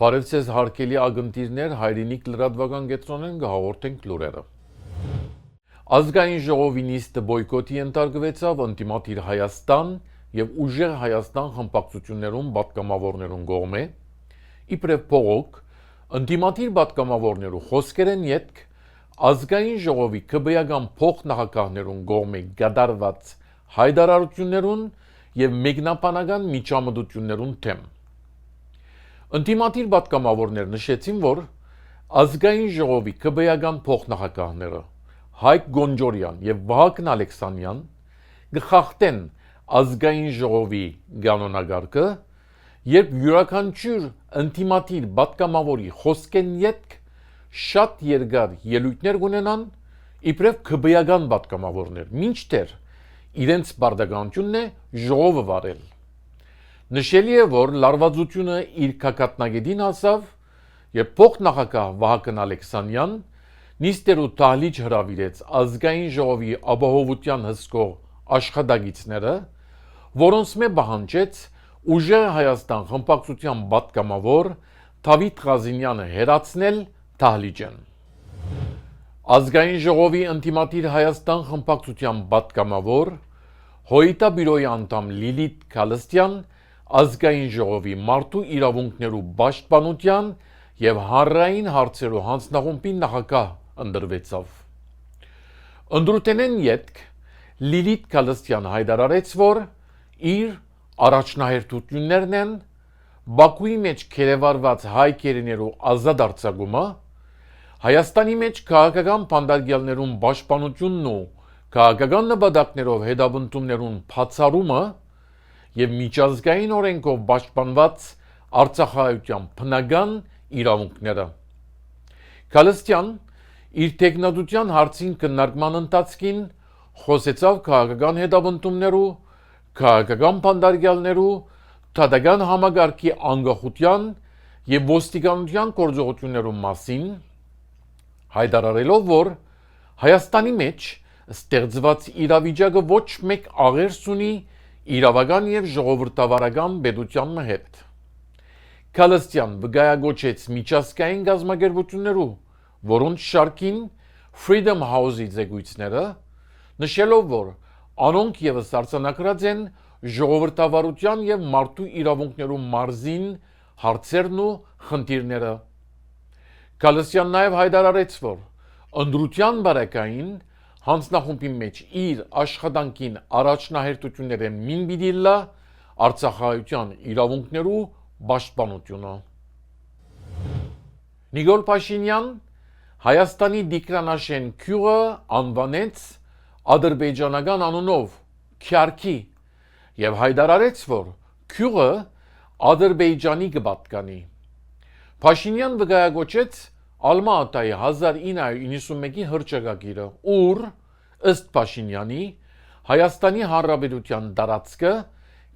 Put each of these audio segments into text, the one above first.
Բարևձեզ հարգելի ագնտիրներ, հայրենիք լրատվական կենտրոնեն կհաղորդենք լուրերը։ Ազգային ժողովի նիստը բոյկոտի ենթարկվեցավ ընդդիմադիր Հայաստան եւ ուժեղ Հայաստան խմբակցություններում պատգամավորներուն կողմէ, իբրև փողոք ընդդիմադիր պատգամավորներու խոսքերեն ետք ազգային ժողովի քբեական փոխնախագահներուն կողմէ կատարված հայտարարություններուն եւ մեկնաբանական միջամտություններուն թեմ։ Ընդդիմադիր պատգամավորներ նշեցին, որ ազգային ժողովի քբեական փոխնախագահները Հայկ Գոնջորյան եւ Վահագն Ալեքսանյան գխախտեն ազգային ժողովի կանոնակարգը, երբ յուրաքանչյուր ընդդիմադիր պատգամավորի խոսքեն յետք շատ երկար ելույթներ ունենան, իբրև քբեական պատգամավորներ, մինչդեռ իրենց բարդականությունն է ժողովը վարել։ Նշելի է, որ լարվածությունը իր կակատնագետին հասավ եւ փոխնախագահ Վահագն Ալեքսանյան նիստերու տահլիճ հրավիրեց ազգային ժողովի ապահովության հսկող աշխատակիցները, որոնց մե պահանջեց ուժեղ Հայաստան խմբակցության պատգամավոր Դավիթ Ղազինյանը հերացնել տահլիճեն։ Ազգային ժողովի ընդդիմադիր Հայաստան խմբակցության պատգամավոր Հոյիտաբյուրոյի անդամ Լիլիթ Քալստյան ազգային ժողովի մարդու իրավունքներու պաշտպանության եւ հանրային հարցերու հանձնախումբի նախագահ ընդրվեցավ։ Ընդրութենեն յետք Լիլիթ Քալստյանը հայտարարեց, որ իր առաջնահերթություններն են Բաքուի մեջ կերևարված հայ կերիներու ազատ արձակումը, Հայաստանի մեջ քաղաքական բանդարգյալներուն պաշտպանությունն ու քաղաքական նպատակներով հետապնդումներուն բացառումը եւ միջազգային օրենքով պաշտպանված Արցախահայության բնական իրավունքները։ Քալստյան իր տեխնատության հարցին քննարկման ընթացքին խոսեցավ քաղաքական հետապնդումներու, քաղաքական բանդարգյալներու, դատական համագարկի անկախության եւ ոստիկանության գործողություններու մասին, հայտարարելով, որ Հայաստանի մեջ ստեղծված իրավիճակը ոչ մեկ աղերս ունի իրավական եւ ժողովրդավարական պետության հետ։ Քալստյան վկայագոչեց միջազգային գազམ་ագերբություններու, որոնց շարքին Freedom House-ի զեկույցները, նշելով, որ անոնք եւս արձանագրած են ժողովրդավարության եւ մարդու իրավունքներու մարզին հարցերն ու խնդիրները։ Քալստյան նաեւ հայտարարեց, որ ընդրության բարակային հանձնախումբի մեջ իր աշխատանքին առաջնահերթությունները մին պիտի լա Արցախահայության իրավունքներու պաշտպանությունը։ Նիկոլ Փաշինյան Հայաստանի Դիկրանաշեն քյուղը անվանեց ադրբեջանական անունով Քյարքի եւ հայտարարեց, որ քյուղը Ադրբեջանի կպատկանի։ Փաշինյան վկայագոչեց Ալմատայի 1991-ի հռչակագիրը, ուր ըստ Փաշինյանի Հայաստանի Հանրապետության տարածքը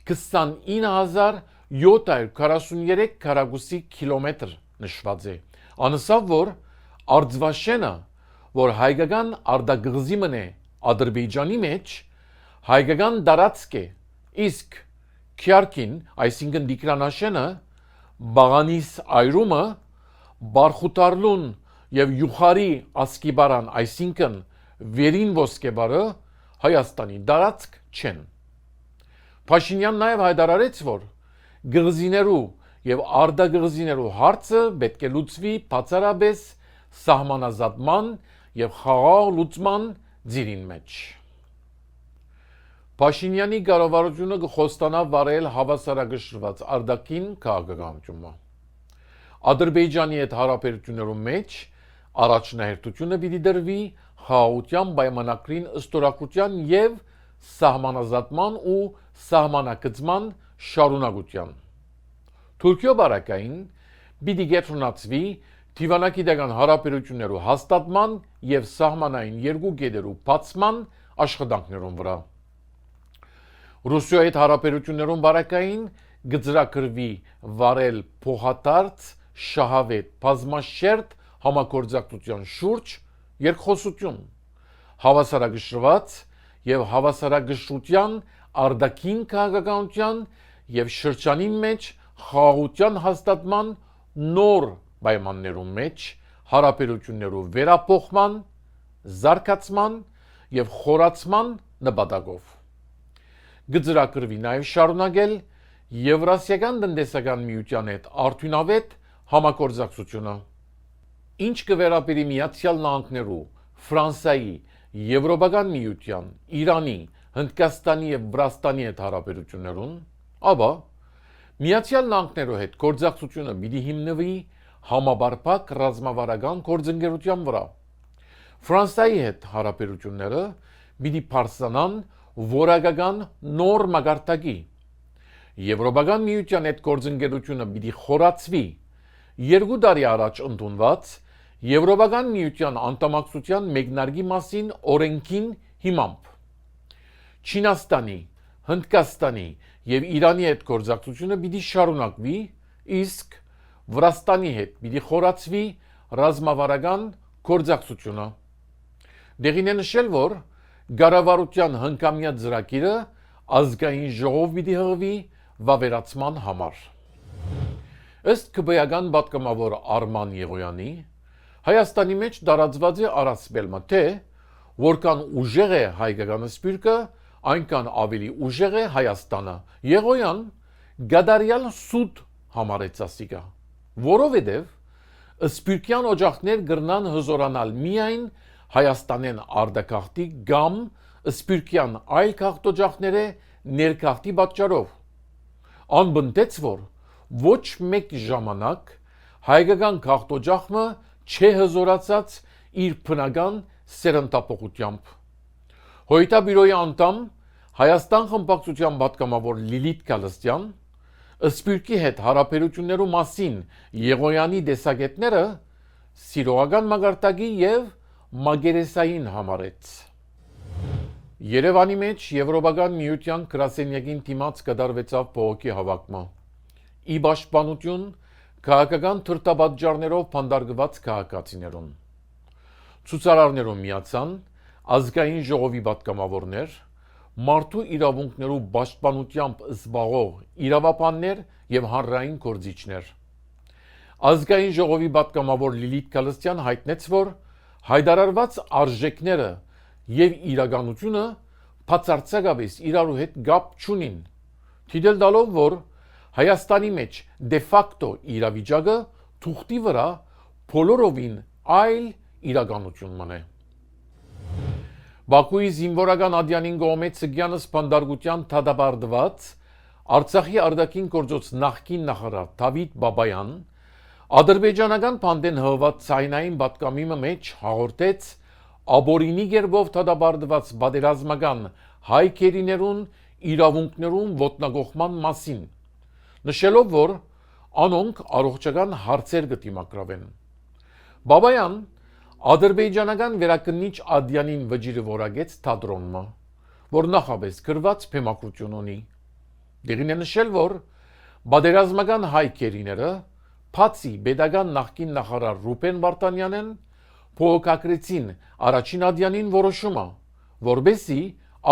29743 քառակուսի կիլոմետր նշված է։ Անսավ, որ Արձվաշենը, որ հայկական արտագաղթի մն է Ադրբեջանի մեջ, հայկական տարածք է, իսկ Քյարքին, այսինքն Դիկրանաշենը, Բաղանիս այրումը, Բարխուտարլուն եւ Յուխարի ասկիբարան, այսինքն վերին ոսկեբարը Հայաստանի տարածք չեն։ Փաշինյան նաեւ հայտարարեց, որ գղզիներու եւ արտագղզիներու հարցը պետք է լուծվի բացառապես սահմանազատման եւ խաղաղ լուծման ձիրին մեջ։ Փաշինյանի կառավարությունը կխոստանա վարել հավասարակշռված արտաքին քաղաքականությունը։ Ադրբեջանի հետ հարաբերություններու մեջ առաջնահերթությունը պիտի դրվի խաղաղության պայմանագրին ըստորակության եւ սահմանազատման ու սահմանակցման շարունակության։ Թուրքիո բարակային պիտի կենտրոնացվի դիվանագիտական հարաբերություններու հաստատման եւ սահմանային երկու գետերու բացման աշխատանքներուն վրա։ Ռուսիայի հետ հարաբերություններուն բարակային գծրակրվի վարել փոխադարձ շահավետ բազմաշերտ համագործակցության շուրջ երկխոսություն, հավասարակշռված եւ հավասարակշռության արտաքին քաղաքականության եւ շրջանի մեջ խաղաղության հաստատման նոր պայմաններում մեջ հարաբերություններու վերափոխման, զարգացման եւ խորացման նպատակով։ Գծրակրվի նաեւ շարունակել Եվրասիական տնտեսական միության հետ արդյունավետ համագործակցությունը։ Ինչ կվերապերի Միացյալ Նահանգներու, Ֆրանսիայի, Եվրոպական միության, Իրանի, Հնդկաստանի եւ Վրաստանի հետ հարաբերություններուն, ապա Միացյալ Նահանգներու հետ գործակցությունը պիտի հիմնվի համապարփակ ռազմավարական գործընկերության վրա։ Ֆրանսիայի հետ հարաբերությունները պիտի բարձրանան որակական նոր մակարդակի։ Եվրոպական միության հետ գործընկերությունը պիտի խորացվի 2 տարի առաջ ընդունված Եվրոպական միության անդամակցության մեկնարկի մասին օրենքին հիմամբ։ Չինաստանի, Հնդկաստանի եւ Իրանի հետ գործակցությունը պիտի շարունակվի, իսկ Վրաստանի հետ պիտի խորացվի ռազմավարական գործակցությունը։ Դեղին է նշել, որ Գարավարության հնկամյա ծրագիրը ազգային ժողով պիտի հղվի վավերացման համար։ Ըստ քբեական պատգամավոր Արման Եղոյանի, Հայաստանի մեջ տարածված է առասպելը, թե որքան ուժեղ է հայկական սպիրկը, այնքան ավելի ուժեղ է Հայաստանը։ Եղոյան գադարյալ սուտ համարեց ասիկա, որովհետև սպիրկյան օջախներ գրնան հզորանալ միայն Հայաստանեն արդակախտի կամ սպիրկյան այլ քաղաքօջախները ներքախտի պատճառով։ Անբնտեց, որ ոչ մեկ ժամանակ հայկական քաղաքօջախը չէ հզորացած իր բնական սերնդապողությամբ։ Հոյտաբյուրոյի անդամ Հայաստան խմբակցության պատգամավոր Լիլիթ Գալստյան սպիրկի հետ հարաբերություններու մասին Եղոյանի տեսակետները սիրողական մակարդակի եւ մագերեսային համարեց։ Երևանի մեջ Եվրոպական միության գրասենյակին դիմաց կդարվեցավ բողոքի հավաքումը։ Ի պաշտպանություն քաղաքական թրտաբաժաններով փանդարգված քաղաքացիներուն։ Ցուցարարներով միացան ազգային ժողովի պատգամավորներ, մարդու իրավունքներու պաշտպանությամբ զբաղող իրավապաններ եւ հանրային գործիչներ։ Ազգային ժողովի պատգամավոր Լիլիթ Գալստյան հայտնեց, որ հայտարարված արժեքները եւ իրականությունը բացարձակապես իրարու հետ կապ չունին։ Թիդել տալով, որ Հայաստանի մեջ դե ֆակտո իրավիճակը թուղթի վրա բոլորովին այլ իրականություն մնե։ Բաքուի զինվորական ադյանին կողմից Սգյանս բանդարգության դատապարտված Արցախի արտաքին գործոց նախկին նախարար Դավիթ Բաբայան ադրբեջանական բանդեն հղված ցայնային պատգամի մեջ հաղորդեց աբորինի գերբով դատապարտված պատերազմական հայ քերիներուն իրավունքներուն ոտնագողման մասին, նշելով, որ անոնք առողջական հարցեր կդիմակրավեն։ Բաբայան ադրբեջանական վերակնիչ ադյանին վճիրը որագեց թատրոնը, որ նախապես գրված փեմակրություն ունի։ Դեղին է նշել, որ պատերազմական հայ քերիները բացի pedagogan նախկին նախարար Ռուբեն Վարդանյանեն փոխակրեցին առաջին ադյանին որոշումը, որբեսի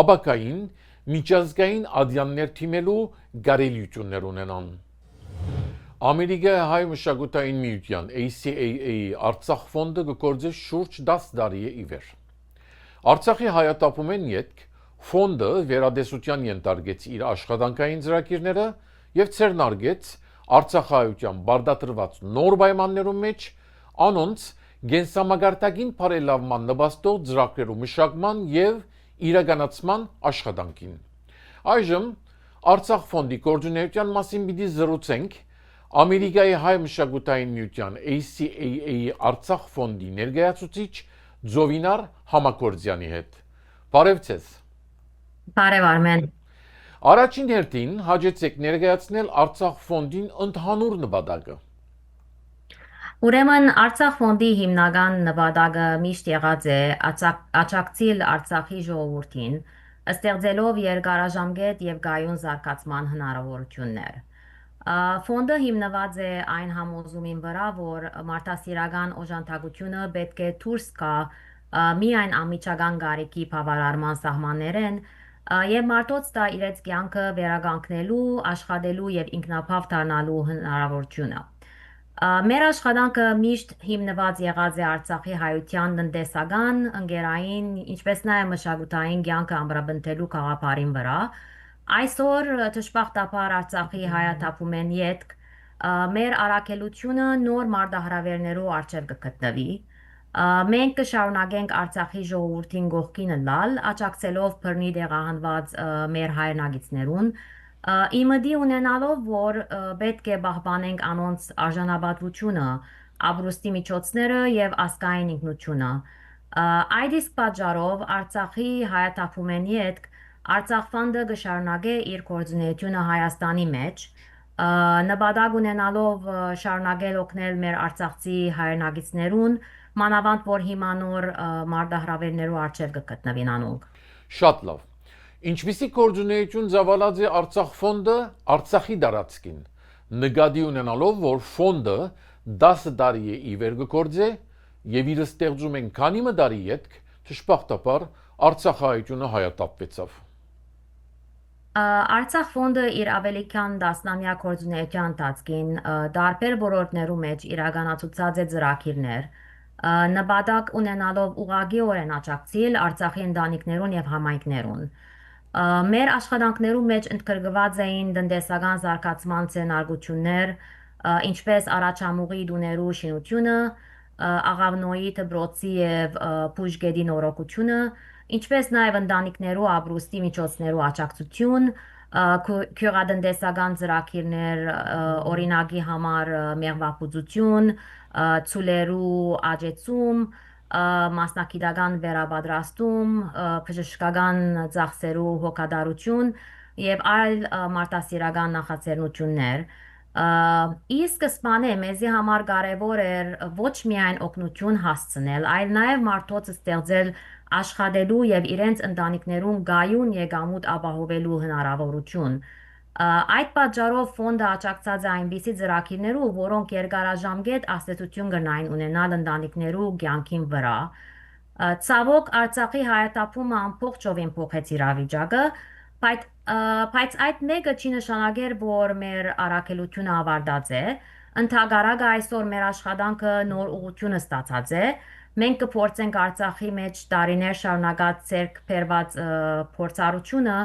աբակային միջազգային ադյաններ թիմելու գարելիություններ ունենան։ Ամերիկայի հայ մշակութային միության ACAA Արցախ ֆոնդը կգործե շուրջ 10 տարի է ի վեր։ Արցախի հայատապումեն յետք ֆոնդը վերադեսության ենթարկեց իր աշխատանքային ծրագիրները եւ ցերնարգեց Արցախայության բարդատրված նոր պայմաններում մեջ անոնց գենսամագարտակին բարելավման նպաստող ծրագրերու մշակման եւ իրականացման աշխատանքին։ Այժմ Արցախ ֆոնդի կոորդինացիան մասին պիտի զրուցենք Ամերիկայի հայ մշակութային միության ACAA Արցախ ֆոնդի ներկայացուցիչ Ձովինար Համակորձյանի հետ։ Բարև ձեզ։ Բարև Արմեն։ Առաջին հերթին հաջեցեք ներկայացնել Արցախ ֆոնդին ընդհանուր նպատակը։ Ուրեմն Արցախ ֆոնդի հիմնական նպատակը միշտ եղած է աջակցել Արցախի ժողովրդին, ստեղծելով երկարաժամկետ եւ գայուն զարգացման հնարավորություններ։ Ֆոնդը հիմնված է այն համոզումին վրա, որ մարդասիրական օժանդակությունը պետք է դուրս գա միայն անմիջական կարիքի բավարարման սահմաններեն եւ մարդոց տա իրենց կյանքը վերականգնելու, աշխատելու եւ ինքնաբավ դառնալու հնարավորությունը։ Մեր աշխատանքը միշտ հիմնված եղած է Արցախի հայության տնտեսական, ընկերային, ինչպես նաև մշակութային կյանքը ամրապնդելու գաղափարին վրա։ Այսօր ճշմարտաբար Արցախի հայաթափում են յետք, մեր առաքելությունը նոր մարտահրավերներու առջև կգտնվի։ Մենք կշարունակենք Արցախի ժողովրդին կողքին լալ, աջակցելով բռնի տեղահանված մեր հայրենագիտներուն, իմիջի ունենալով, որ պետք է պահպանենք անոնց արժանապատվությունը, ապրուստի միջոցները եւ ազգային ինքնությունը։ Այդ իսկ պատճառով Արցախի հայաթափումեն յետք Արցախ ֆանդը կշարունակե իր գործունեությունը Հայաստանի մեջ, նպատակ ունենալով շարունակել օգնել մեր արցախցի հայրենագիտներուն, մանավանդ որ հիմա նոր մարտահրավերներու առջև կգտնվին անոնք։ Շատ լավ։ Ինչպիսի գործունեություն ծավալած է Արցախ ֆոնդը Արցախի դարածքին, նկատի ունենալով, որ ֆոնդը 10 տարի է ի վեր գործե եւ իր ստեղծում են քանի մդարի յետք, ճշմարտաբար Արցախահայությունը հայատապվեցավ։ Արցախ ֆոնդը իր ավելի քան 10-ամյա գործունեության ընթացքին տարբեր ոլորտներու մեջ իրականացուցած է ծրագիրներ, նպատակ ունենալով ուղղակիորեն աջակցել Արցախի ընտանիքներուն եւ համայնքներուն։ Մեր աշխատանքներու մեջ ընդգրկված էին տնտեսական զարգացման ցենարգություններ, ինչպես առաջամուղի դուներու շինությունը, աղավնոյի դբրոցի եւ բուժգետի նորոգությունը, ինչպես նաև ընտանիքներու ապրուստի միջոցներու աջակցություն, գյուղատնտեսական ծրագիրներ, օրինակի համար մեղվաբուծություն, ցուլերու աճեցում, մասնակիտական վերապատրաստում, բժշկական ծախսերու հոգադարություն եւ այլ մարդասիրական նախաձեռնություններ։ Իսկ սկզբանե մեզի համար կարևոր էր ոչ միայն օգնություն հասցնել, այլ նաև մարդոց ստեղծել աշխատելու եւ իրենց ընտանիքներուն գայուն եկամուտ ապահովելու հնարավորություն։ Այդ պատճառով ֆոնդը աջակցած է այնպիսի ծրագիրներու, որոնք երկարաժամկետ ազդեցություն կնային ունենալ ընտանիքներու կյանքին վրա։ Ցավոք Արցախի հայաթափումը ամբողջովին փոխեց իրավիճակը, բայց այդ մեկը չի նշանակեր, որ մեր առաքելությունը ավարտած է։ Ընդհակառակը այսօր մեր աշխատանքը նոր ուղղությունը ստացած է։ Մենք կփորձենք Արցախի մեջ տարիներ շարունակած ցերկ բերված փորձառությունը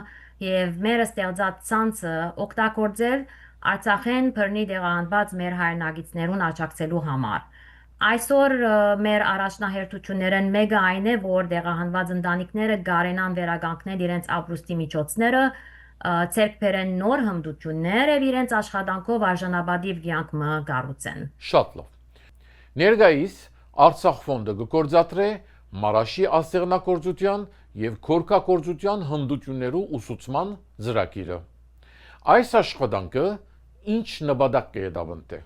եւ մեր ստեղծած ցանցը օգտագործել Արցախեն բռնի տեղահանված մեր հայրենագիտներուն աջակցելու համար։ Այսօր մեր առաջնահերթություններն մեկը այն է, որ տեղահանված ընտանիքները կարենան վերականգնել իրենց ապրուստի միջոցները, ցերկ բերեն նոր հմտություններ եւ իրենց աշխատանքով արժանապատիվ կյանք մը կառուցեն։ Շատ լավ։ Ներկայիս Արցախ ֆոնդը գործադրե Մարաշի ասեղնագործության եւ քորքագործության հմտություններու ուսուցման ծրագիրը։ Այս աշխատանքը ինչ նպատակ կհետավնտե։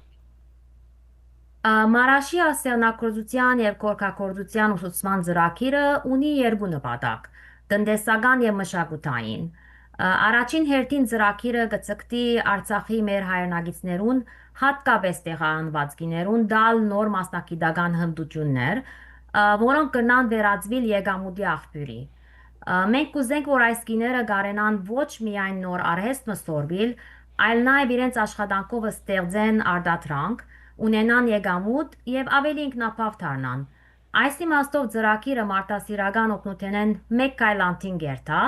Մարաշի ասեղնագործության եւ քորքագործության ուսուցման ծրագիրը ունի երկու նպատակ՝ տնտեսական եւ մշակութային։ Առաջին հերթին ծրագիրը կցկտի Արցախի մեր հայրենագիտներուն, հատկապես տեղահանված գիներուն տալ նոր մասնակիտական հմտություններ, որոնք կնան վերածվել եկամուտի աղբյուրի։ Մենք կուզենք, որ այս գիները կարենան ոչ միայն նոր արհեստ մստորվել, այլ նաև իրենց աշխատանքով ստեղծեն արտադրանք, ունենան եկամուտ եւ ավելի ինքնաբավ դառնան։ Այս իմաստով ծրագիրը մարդասիրական օգնութենեն մեկ կայլանտին գերտա,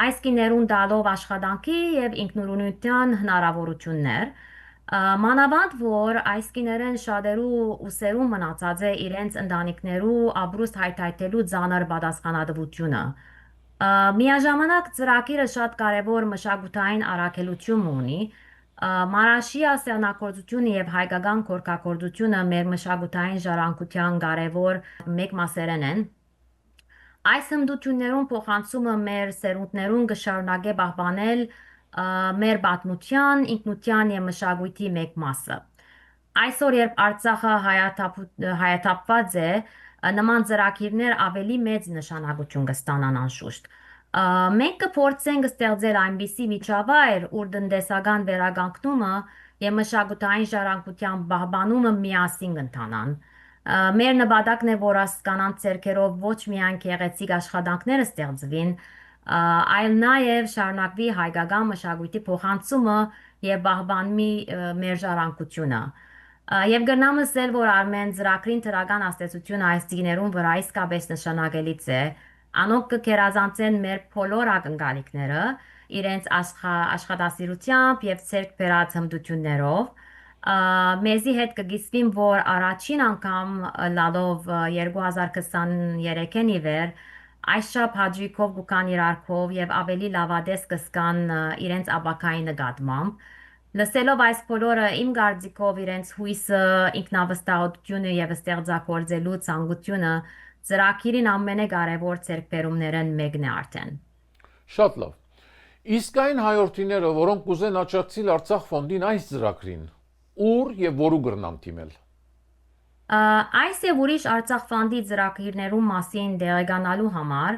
այս գիներուն տալով աշխատանքի եւ ինքնուրույնության հնարավորություններ, մանավանդ որ այս գիներեն շատերու ուսերու մնացած է իրենց ընտանիքներու ապրուստ հայթայթելու ծանր պատասխանատվությունը։ Միաժամանակ ծրագիրը շատ կարևոր մշակութային առաքելություն ունի։ Մարաշի ասեղնագործությունը եւ հայկական քորքագործությունը մեր մշակութային ժառանգության կարևոր մեկ մասերն են։ Այս հմտություններուն փոխանցումը մեր սերունդներուն կշարունակե պահպանել մեր պատմության, ինքնության եւ մշակույթի մեկ մասը։ Այսօր երբ Արցախը հայաթափված է, նման ծրագիրներ ավելի մեծ նշանակություն կստանան անշուշտ։ Մենք կփորձենք ստեղծել այնպիսի միջավայր, ուր տնտեսական վերականգնումը եւ մշակութային ժառանգության պահպանումը միասին կընթանան։ Մեր նպատակն է, որ ասկանանց ձեռքերով ոչ միայն գեղեցիկ աշխատանքներ ստեղծվին, այլ նաև շարունակվի հայկական մշակույթի փոխանցումը եւ պահպանմի մեր ժառանգությունը։ Եվ գրնամս էլ որ Արմեն ծրագրին դրական աստեցություն այս դիներուն վրա իսկապես նշանակելից է, անոնք կգերազանցեն մեր բոլոր ակնկալիքները իրենց աշխատասիրությամբ եւ ցերկ բերած հմտություններով, մեզի հետ կգիսվին, որ առաջին անգամ լալով 2023-ին ի վեր այսչափ հաջիկով կան իրարքով եւ ավելի լավադես կսկան իրենց ապակայի նկատմամբ։ Լսելով այս բոլորը իմ կարծիքով իրենց հույսը, ինքնավստահությունը եւ ստեղծագործելու ցանկությունը ծրագիրին ամենակարևոր ձեռքբերումներն մեկն է արդեն։ Շատ լավ։ Իսկ այն հայրենիները, որոնք կուզեն աջակցել Արցախ ֆոնդին այս ծրագրին, ուր եւ որու գրնան թիմել։ Այս եւ ուրիշ Արցախ ֆոնդի ծրագրերու մասին դերականալու համար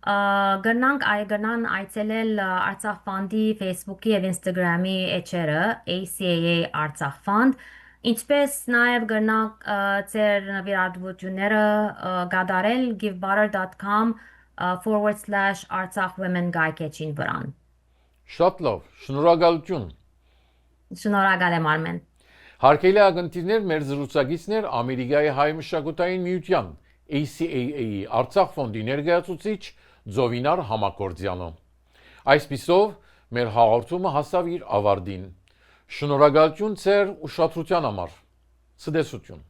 գնան այցելել Արցախ ֆոնդի Facebook-ի եւ Instagram-ի էջերը ACAA Արցախ ֆոնդ, ինչպես նաեւ գնանք ձեր նվիրատվությունները գադարել givebutter.com/Artsakh women գայքեջին վրան։ Շատ լավ, շնորհակալություն։ Շնորհակալ եմ Արմեն։ Հարկելի ագնտիվներ մեր զրուցակիցներ Ամերիկայի հայ մշակութային միության ACAA-ի Արցախ ֆոնդի ներկայացուցիչ Ձովինար Համակորձյանը։ Այսպիսով մեր հաղորդումը հասավ իր ավարտին։ Շնորհակալություն ձեր ուշադրության համար։ Ցտեսություն։